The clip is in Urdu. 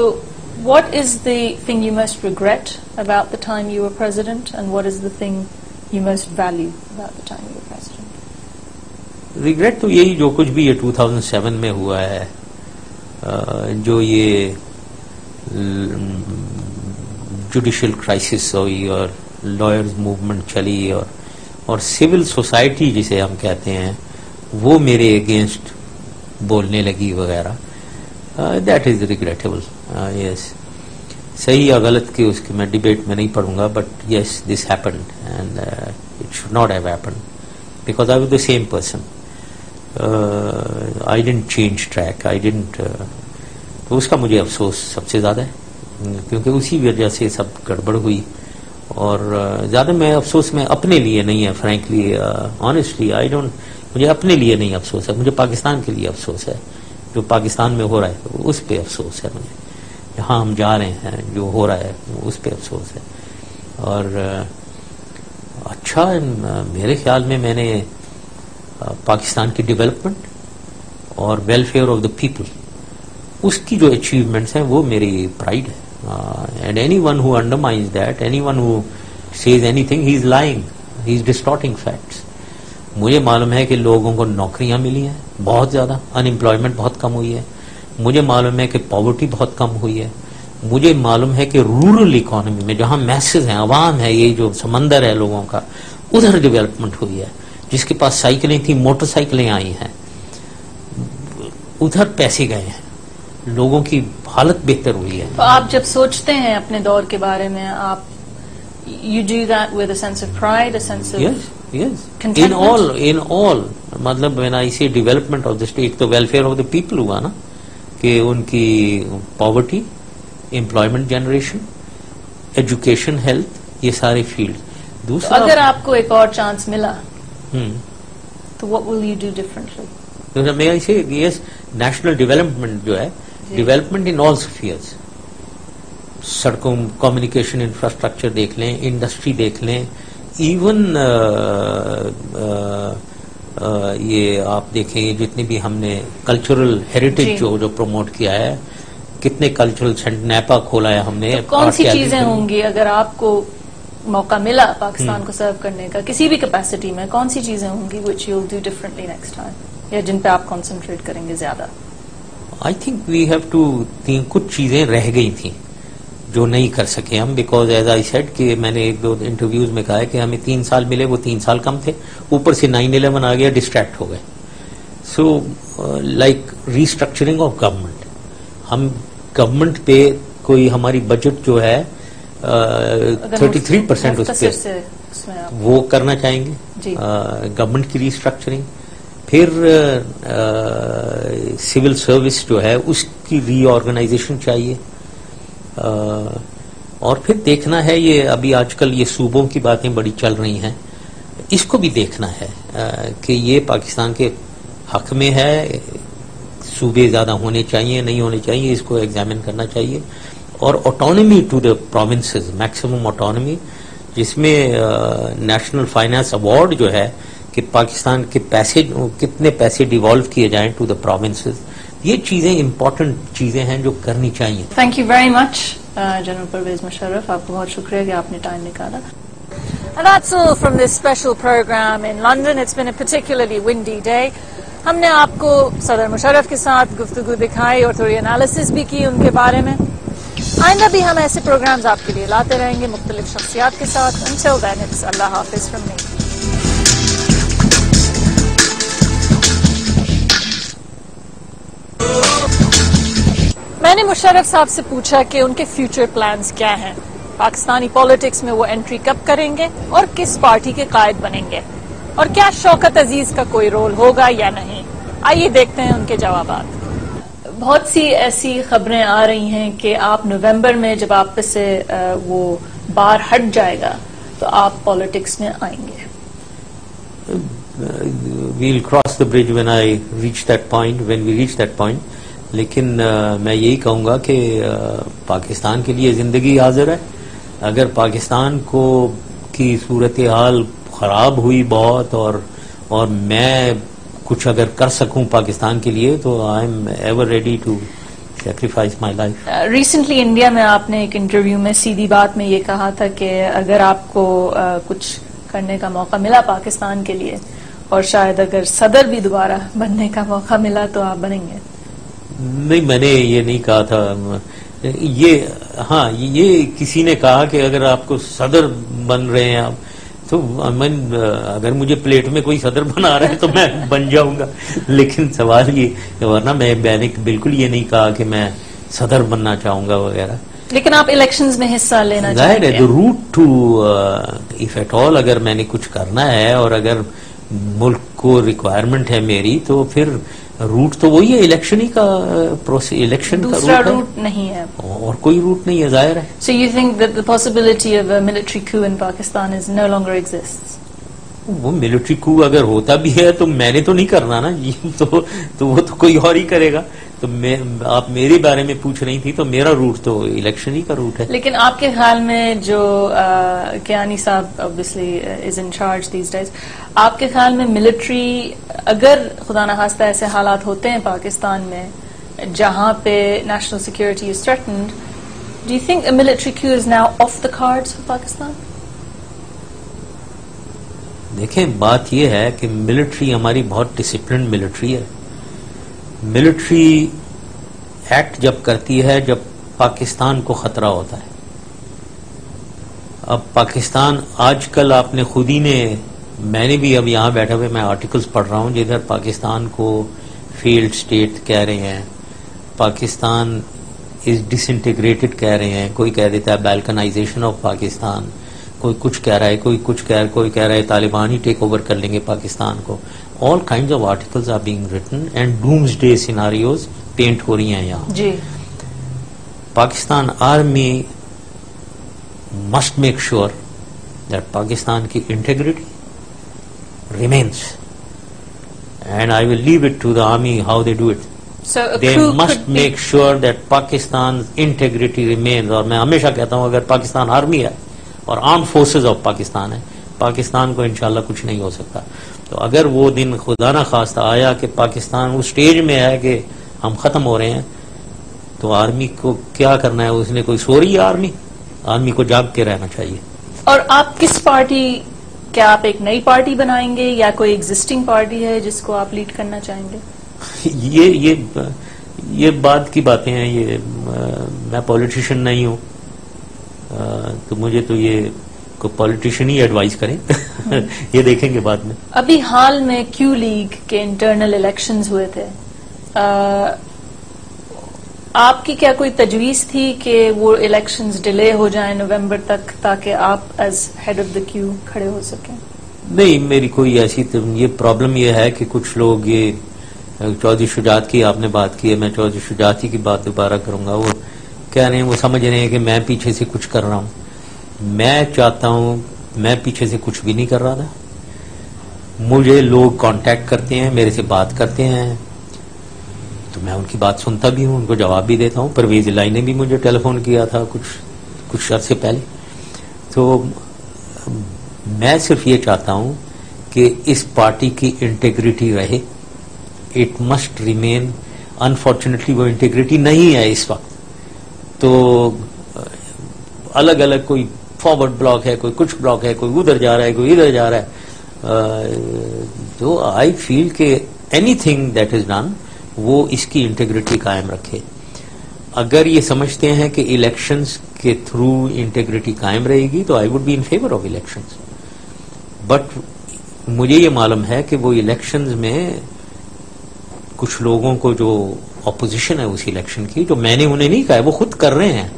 So, what is the thing you most regret about the time you were president, and what is the thing you most value about the time you were president? Regret تو یہی جو کچھ بھی یہ 2007 میں ہوا ہے, جو یہ جوڈیشل کرائسس ہوئی اور لائرز موومنٹ چلی اور سول سوسائٹی جسے ہم کہتے ہیں وہ میرے اگینسٹ بولنے لگی وغیرہ. That is ریگریٹیبل. یس, صحیح یا غلط کی اس کی میں ڈبیٹ میں نہیں پڑھوں گا, but yes this happened and it should not have happened because I was the same person. I didn't change track, I didn't. تو اس کا مجھے افسوس سب سے زیادہ ہے کیونکہ اسی وجہ سے سب گڑبڑ ہوئی. اور زیادہ میں افسوس میں اپنے لیے نہیں ہے, فرینکلی آنیسٹلی آئی ڈونٹ. مجھے اپنے لیے نہیں افسوس ہے, مجھے پاکستان کے لیے افسوس ہے. جو پاکستان میں ہو رہا ہے اس پہ افسوس ہے مجھے. جہاں ہم جا رہے ہیں جو ہو رہا ہے اس پہ افسوس ہے. اور اچھا میرے خیال میں نے پاکستان کی ڈیولپمنٹ اور ویلفیئر آف دا پیپل اس کی جو اچیومنٹس ہیں وہ میری پرائڈ ہے. And anyone who undermines that, anyone who says anything, he is lying, he is distorting facts. مجھے معلوم ہے کہ لوگوں کو نوکریاں ملی ہیں بہت زیادہ, ان امپلائمنٹ بہت کم ہوئی ہے. مجھے معلوم ہے کہ پاورٹی بہت کم ہوئی ہے. مجھے معلوم ہے کہ رورل اکانومی میں جہاں میسز ہیں, عوام ہے, یہ جو سمندر ہے لوگوں کا, ادھر ڈیولپمنٹ ہوئی ہے. جس کے پاس سائیکلیں تھیں موٹر سائیکلیں آئی ہیں, ادھر پیسے گئے ہیں, لوگوں کی حالت بہتر ہوئی ہے. تو آپ جب سوچتے ہیں اپنے دور کے بارے میں, آپ you do that with a sense of pride, a sense of yes contentment? in all مطلب when I say development of the state, تو welfare of the people ہوا نا, کہ ان کی poverty, employment generation, education, health, یہ سارے فیلڈ. دوسرا اگر آپ کو ایک اور چانس ملا تو what will you do differently? May I say yes, national development جو ہے, development in all spheres, سڑکوں, کمیونیکیشن انفراسٹرکچر دیکھ لیں, انڈسٹری دیکھ لیں, ایون یہ آپ دیکھیں جتنی بھی ہم نے کلچرل ہیریٹیج جو پروموٹ کیا ہے, کتنے کلچرل سینٹر, نیپا کھولا ہے ہم نے. کون سی چیزیں ہوں گی اگر آپ کو موقع ملا پاکستان کو سرو کرنے کا کسی بھی کیپیسٹی میں, کون سی چیزیں ہوں گی which you'll do differently next time, یا جن پہ آپ کنسنٹریٹ کریں گے زیادہ؟ I think we have to think. کچھ چیزیں رہ گئی تھیں جو نہیں کر سکے ہم, بیکاز ایز آئی سیڈ کہ میں نے ایک دو انٹرویوز میں کہا ہے کہ ہمیں 3 سال ملے, وہ 3 سال کم تھے, اوپر سے 9/11 آ گیا, ڈسٹریکٹ ہو گئے. So like restructuring of government, ہم گورنمنٹ پہ کوئی ہماری بجٹ جو ہے 33% اس پہ وہ کرنا چاہیں گے, گورنمنٹ کی ریسٹرکچرنگ. پھر سول سروس جو ہے اس کی ری آرگنائزیشن چاہیے. اور پھر دیکھنا ہے, یہ ابھی آج کل یہ صوبوں کی باتیں بڑی چل رہی ہیں, اس کو بھی دیکھنا ہے کہ یہ پاکستان کے حق میں ہے, صوبے زیادہ ہونے چاہیے نہیں ہونے چاہیے, اس کو ایگزامن کرنا چاہیے. اور autonomy to the provinces, maximum autonomy, جس میں نیشنل فائنانس ایوارڈ جو ہے کہ پاکستان کے پیسے کتنے پیسے ڈیوالو کیے جائیں ٹو دا پروونسز, یہ چیزیں امپورٹنٹ چیزیں ہیں جو کرنی چاہیے. Thank you very much general Pervez Musharraf, آپ کو بہت شکریہ کہ آپ نے ٹائم نکالا. And that's all from this special program in London. It's been a particularly windy day. ہم نے آپ کو صدر مشرف کے ساتھ گفتگو دکھائی اور تھوڑی انالیسس بھی کی ان کے بارے میں. آئندہ بھی ہم ایسے پروگرامز آپ کے لیے لاتے رہیں گے مختلف شخصیات کے ساتھ. Until then, it's اللہ حافظ from me. میں نے مشرف صاحب سے پوچھا کہ ان کے فیوچر پلانز کیا ہیں, پاکستانی پالیٹکس میں وہ انٹری کب کریں گے اور کس پارٹی کے قائد بنیں گے, اور کیا شوکت عزیز کا کوئی رول ہوگا یا نہیں. آئیے دیکھتے ہیں ان کے جوابات. بہت سی ایسی خبریں آ رہی ہیں کہ آپ نومبر میں جب آپ سے وہ بار ہٹ جائے گا تو آپ پالیٹکس میں آئیں گے. We'll cross the bridge when I reach that point, when we reach that point. لیکن میں یہی کہوں گا کہ پاکستان کے لیے زندگی حاضر ہے. اگر پاکستان کو کی صورتحال خراب ہوئی بہت اور میں کچھ اگر کر سکوں پاکستان کے لیے تو I am ever ready to sacrifice my life. Recently India میں آپ نے ایک انٹرویو میں سیدھی بات میں یہ کہا تھا کہ اگر آپ کو کچھ کرنے کا موقع ملا پاکستان کے لیے اور شاید اگر صدر بھی دوبارہ بننے کا موقع ملا تو آپ بنیں گے. نہیں، میں نے یہ نہیں کہا تھا. یہ کسی نے کہا کہ اگر آپ کو صدر بن رہے ہیں آپ تو اگر مجھے پلیٹ میں کوئی صدر بنا رہا ہے تو میں بن جاؤں گا. لیکن سوال یہ، ورنہ میں نے بالکل یہ نہیں کہا کہ میں صدر بننا چاہوں گا وغیرہ. لیکن آپ الیکشنز میں حصہ لینا چاہیں ظاہر گے. ہے root to of it all اگر میں نے کچھ کرنا ہے اور اگر ملک کو ریکوائرمنٹ ہے میری تو پھر روٹ تو وہی ہے الیکشن ہی کا پروسیس. الیکشن کا دوسرا روٹ روٹ نہیں ہے. اور کوئی روٹ نہیں ہے ظاہر ہے. So you think that the possibility of a military coup in Pakistan is no longer exists? وہ ملٹری کو اگر ہوتا بھی ہے تو میں نے تو نہیں کرنا نا جی. تو وہ تو کوئی اور ہی کرے گا. تو آپ میرے بارے میں پوچھ رہی تھی تو میرا روٹ تو الیکشن ہی کا روٹ ہے. لیکن آپ کے خیال میں جو کیانی صاحب obviously is in charge these days, آپ کے خیال میں ملٹری اگر خدا نخواستہ ایسے حالات ہوتے ہیں پاکستان میں جہاں پہ national security is threatened, do you think a military coup is now off the cards for Pakistan? دیکھیں بات یہ ہے کہ ملٹری ہماری بہت ڈسپلنڈ ملٹری ہے. ملٹری ایکٹ جب کرتی ہے جب پاکستان کو خطرہ ہوتا ہے. اب پاکستان آج کل آپ نے خود ہی نے، میں نے بھی اب یہاں بیٹھے ہوئے میں آرٹیکلز پڑھ رہا ہوں جدھر پاکستان کو فیلڈ اسٹیٹ کہہ رہے ہیں، پاکستان از ڈس انٹیگریٹڈ کہہ رہے ہیں، کوئی کہہ دیتا ہے بیلکنائزیشن آف پاکستان، کوئی کچھ کہہ رہا ہے، کوئی کہہ رہا ہے طالبان ہی ٹیک اوور کر لیں گے پاکستان کو. All kinds of articles are being written and doomsday scenarios painted ہو رہی ہیں یہاں. جی. Pakistan army must make sure that Pakistan کی integrity remains and I will leave it to the army how they do it. So a They coup must could be... make sure that Pakistan's integrity remains. اور میں ہمیشہ کہتا ہوں اگر پاکستان آرمی ہے اور آرم فورسز آف پاکستان ہے، پاکستان کو انشاءاللہ کچھ نہیں ہو سکتا. تو اگر وہ دن خدا نہ خواستہ آیا کہ پاکستان اس سٹیج میں ہے کہ ہم ختم ہو رہے ہیں تو آرمی کو کیا کرنا ہے؟ اس نے کوئی سو رہی ہے آرمی کو جاگ کے رہنا چاہیے. اور آپ کس پارٹی، کیا آپ ایک نئی پارٹی بنائیں گے یا کوئی ایگزسٹنگ پارٹی ہے جس کو آپ لیڈ کرنا چاہیں گے؟ یہ بعد کی باتیں ہیں. یہ میں پولیٹیشین نہیں ہوں تو مجھے تو یہ کوئی پولیٹیشین ہی ایڈوائز کریں. یہ دیکھیں گے بعد میں. ابھی حال میں کیو لیگ کے انٹرنل الیکشنز ہوئے تھے، آپ کی کیا کوئی تجویز تھی کہ وہ الیکشنز ڈیلے ہو جائیں نومبر تک تاکہ آپ ایز ہیڈ آف دا کیو کھڑے ہو سکیں؟ نہیں، میری کوئی ایسی یہ پرابلم یہ ہے کہ کچھ لوگ، یہ چودھری شجاعت کی آپ نے بات کی ہے، میں چودھری شجاعت کی بات دوبارہ کروں گا. وہ کہہ رہے ہیں، وہ سمجھ رہے ہیں کہ میں پیچھے سے کچھ کر رہا ہوں. میں چاہتا ہوں، میں پیچھے سے کچھ بھی نہیں کر رہا تھا. مجھے لوگ کانٹیکٹ کرتے ہیں، میرے سے بات کرتے ہیں تو میں ان کی بات سنتا بھی ہوں، ان کو جواب بھی دیتا ہوں. پرویز الہی نے بھی مجھے ٹیلی فون کیا تھا کچھ عرصے پہلے. تو میں صرف یہ چاہتا ہوں کہ اس پارٹی کی انٹیگریٹی رہے. It must remain. انفارچونیٹلی وہ انٹیگریٹی نہیں ہے اس وقت. تو الگ الگ کوئی فارورڈ بلاک ہے، کوئی کچھ بلاک ہے، کوئی ادھر جا رہا ہے، کوئی ادھر جا رہا ہے. تو آئی فیل کہ any thing that is done وہ اس کی انٹیگریٹی قائم رکھے. اگر یہ سمجھتے ہیں کہ الیکشنز کے تھرو انٹیگریٹی قائم رہے گی تو I would be in favour of elections. But مجھے یہ معلوم ہے کہ وہ الیکشنز میں کچھ لوگوں کو جو اپوزیشن ہے اس الیکشن کی، جو میں نے انہیں نہیں کہا ہے، وہ خود کر رہے ہیں.